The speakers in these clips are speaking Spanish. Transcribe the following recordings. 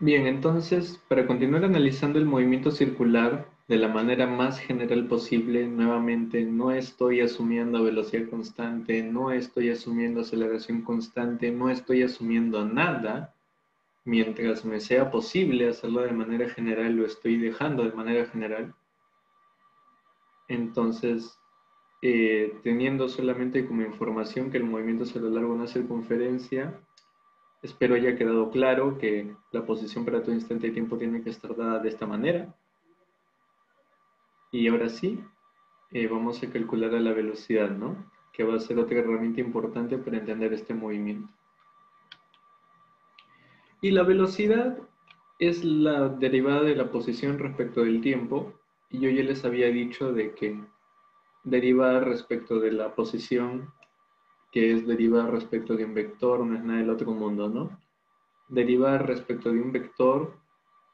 Bien, entonces, para continuar analizando el movimiento circular de la manera más general posible, nuevamente, no estoy asumiendo velocidad constante, no estoy asumiendo aceleración constante, no estoy asumiendo nada. Mientras me sea posible hacerlo de manera general, lo estoy dejando de manera general. Entonces, teniendo solamente como información que el movimiento es a lo largo de una circunferencia, espero haya quedado claro que la posición para todo instante de tiempo tiene que estar dada de esta manera. Y ahora sí, vamos a calcular a la velocidad, ¿no? Que va a ser otra herramienta importante para entender este movimiento. Y la velocidad es la derivada de la posición respecto del tiempo. Y yo ya les había dicho de que deriva respecto de la posición, que es derivar respecto de un vector, no es nada del otro mundo, ¿no? Derivar respecto de un vector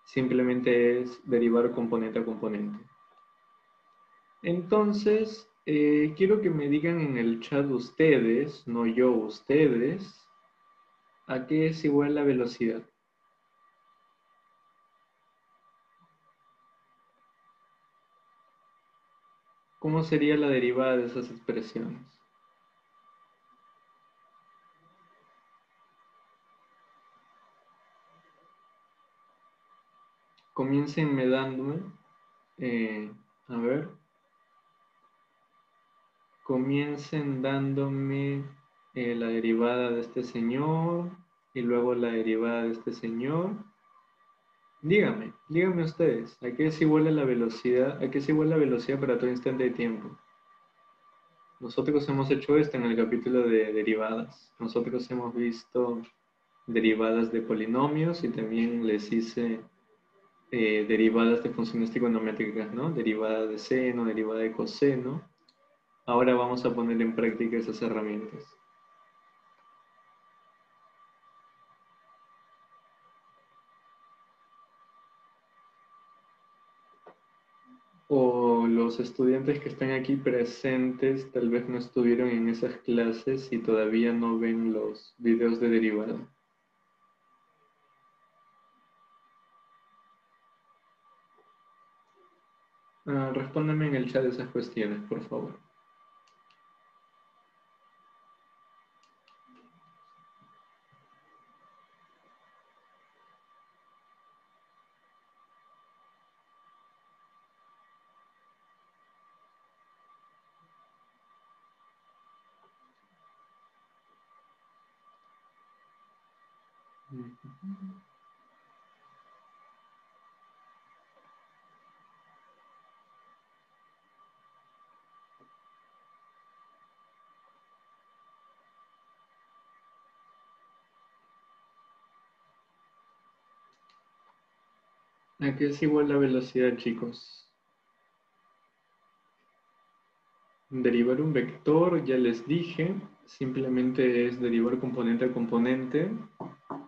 simplemente es derivar componente a componente. Entonces, quiero que me digan en el chat ustedes, no yo, ustedes, ¿a qué es igual la velocidad? ¿Cómo sería la derivada de esas expresiones? Comiencenme dándome, a ver, comiencen dándome la derivada de este señor y luego la derivada de este señor. Díganme ustedes, ¿a qué es igual a la velocidad? ¿A qué es igual la velocidad para todo instante de tiempo? Nosotros hemos hecho esto en el capítulo de derivadas. Nosotros hemos visto derivadas de polinomios y también les hice derivadas de funciones trigonométricas, ¿no? Derivada de seno, derivada de coseno. Ahora vamos a poner en práctica esas herramientas. O los estudiantes que están aquí presentes tal vez no estuvieron en esas clases y todavía no ven los videos de derivada. Respóndanme en el chat esas cuestiones, por favor. ¿A qué es igual la velocidad, chicos? Derivar un vector, ya les dije, simplemente es derivar componente a componente,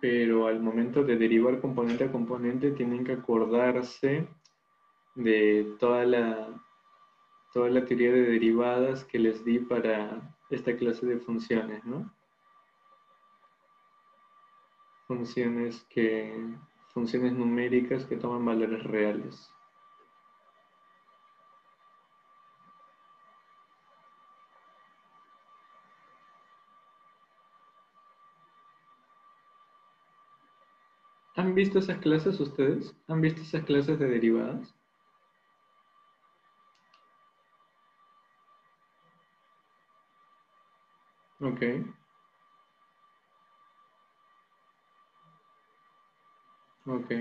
pero al momento de derivar componente a componente tienen que acordarse de toda la teoría de derivadas que les di para esta clase de funciones, ¿no? Funciones numéricas que toman valores reales. ¿Han visto esas clases ustedes? ¿Han visto esas clases de derivadas? Ok, ok.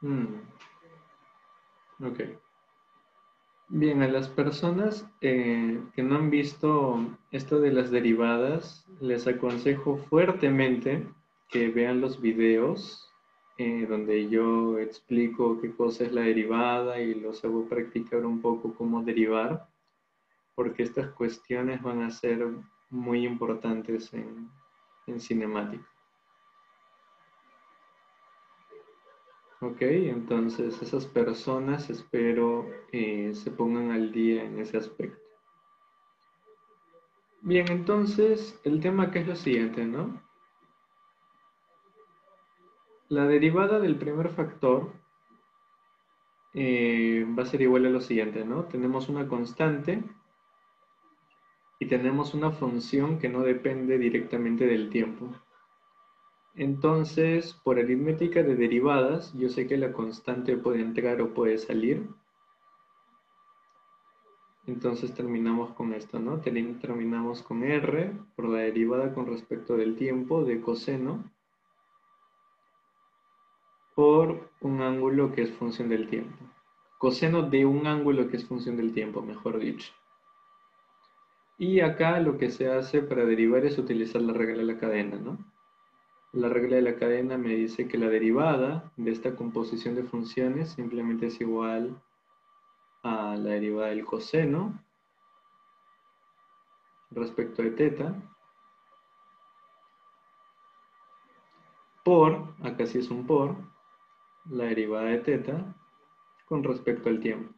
Mm, ok. Bien, a las personas que no han visto esto de las derivadas, les aconsejo fuertemente que vean los videos donde yo explico qué cosa es la derivada y los hago practicar un poco cómo derivar, porque estas cuestiones van a ser muy importantes en cinemática. Ok, entonces esas personas espero se pongan al día en ese aspecto. Bien, entonces el tema acá es lo siguiente, ¿no? La derivada del primer factor va a ser igual a lo siguiente, ¿no? Tenemos una constante y tenemos una función que no depende directamente del tiempo. Entonces, por aritmética de derivadas, yo sé que la constante puede entrar o puede salir. Entonces terminamos con esto, ¿no? Terminamos con R por la derivada con respecto del tiempo de coseno por un ángulo que es función del tiempo. Coseno de un ángulo que es función del tiempo, mejor dicho. Y acá lo que se hace para derivar es utilizar la regla de la cadena, ¿no? La regla de la cadena me dice que la derivada de esta composición de funciones simplemente es igual a la derivada del coseno respecto de teta por, acá sí es un por, la derivada de teta con respecto al tiempo.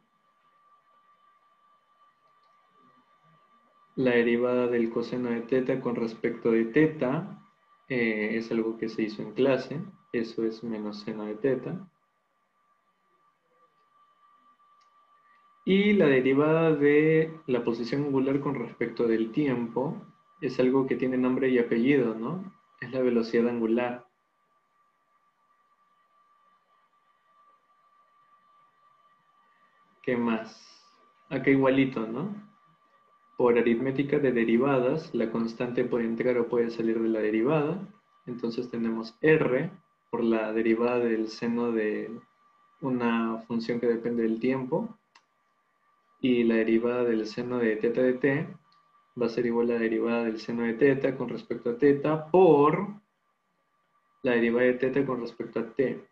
La derivada del coseno de teta con respecto de teta es algo que se hizo en clase, eso es menos seno de teta. Y la derivada de la posición angular con respecto del tiempo es algo que tiene nombre y apellido, ¿no? Es la velocidad angular. ¿Qué más? Acá igualito, ¿no? Por aritmética de derivadas, la constante puede entrar o puede salir de la derivada. Entonces tenemos R por la derivada del seno de una función que depende del tiempo. Y la derivada del seno de teta de t va a ser igual a la derivada del seno de teta con respecto a teta por la derivada de teta con respecto a t.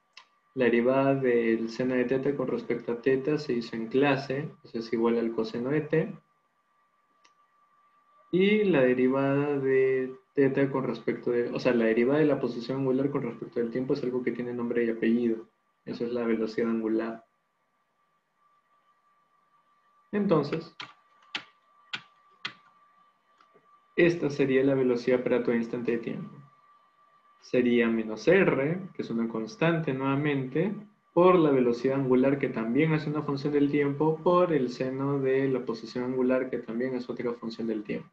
La derivada del seno de teta con respecto a teta se hizo en clase, es igual al coseno de t. Y la derivada de teta con respecto de, o sea, la derivada de la posición angular con respecto del tiempo es algo que tiene nombre y apellido. Eso es la velocidad angular. Entonces, esta sería la velocidad para todo instante de tiempo. Sería menos r, que es una constante nuevamente, por la velocidad angular, que también es una función del tiempo, por el seno de la posición angular, que también es otra función del tiempo.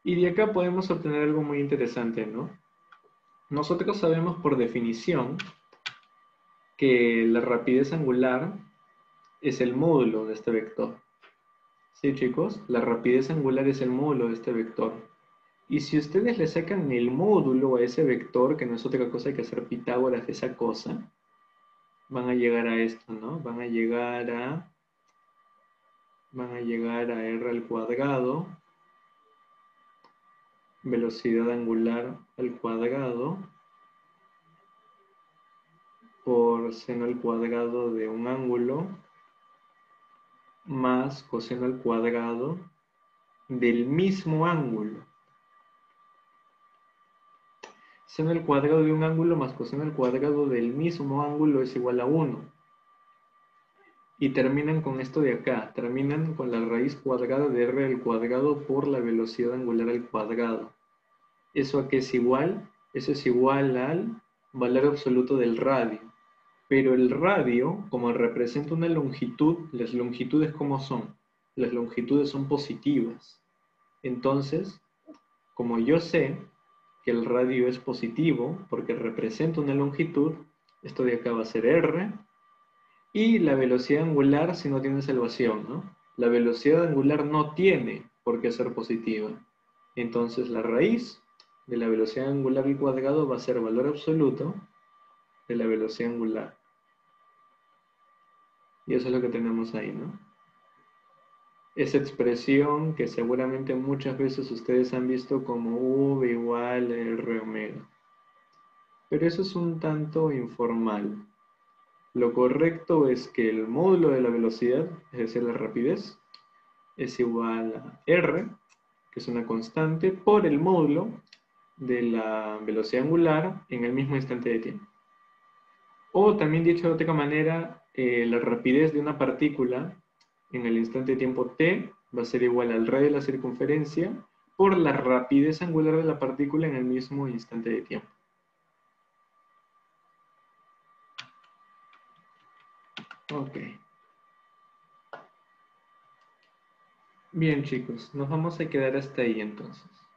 Y de acá podemos obtener algo muy interesante, ¿no? Nosotros sabemos por definición que la rapidez angular es el módulo de este vector. ¿Sí, chicos? La rapidez angular es el módulo de este vector. Y si ustedes le sacan el módulo a ese vector, que no es otra cosa que hacer Pitágoras de esa cosa, van a llegar a esto, ¿no? Van a llegar a r al cuadrado, velocidad angular al cuadrado, por seno al cuadrado de un ángulo, más coseno al cuadrado del mismo ángulo. Seno al cuadrado de un ángulo más coseno al cuadrado del mismo ángulo es igual a 1. Y terminan con esto de acá. Terminan con la raíz cuadrada de r al cuadrado por la velocidad angular al cuadrado. ¿Eso a qué es igual? Eso es igual al valor absoluto del radio. Pero el radio, como representa una longitud, las longitudes ¿cómo son? Las longitudes son positivas. Entonces, como yo sé que el radio es positivo porque representa una longitud, esto de acá va a ser r, y la velocidad angular si no tiene salvación, ¿no? La velocidad angular no tiene por qué ser positiva. Entonces la raíz de la velocidad angular al cuadrado va a ser valor absoluto de la velocidad angular. Y eso es lo que tenemos ahí, ¿no? Esa expresión que seguramente muchas veces ustedes han visto como V igual a R omega. Pero eso es un tanto informal. Lo correcto es que el módulo de la velocidad, es decir, la rapidez, es igual a R, que es una constante, por el módulo de la velocidad angular en el mismo instante de tiempo. O también dicho de otra manera, la rapidez de una partícula en el instante de tiempo t va a ser igual al radio de la circunferencia por la rapidez angular de la partícula en el mismo instante de tiempo. Ok. Bien, chicos, nos vamos a quedar hasta ahí entonces.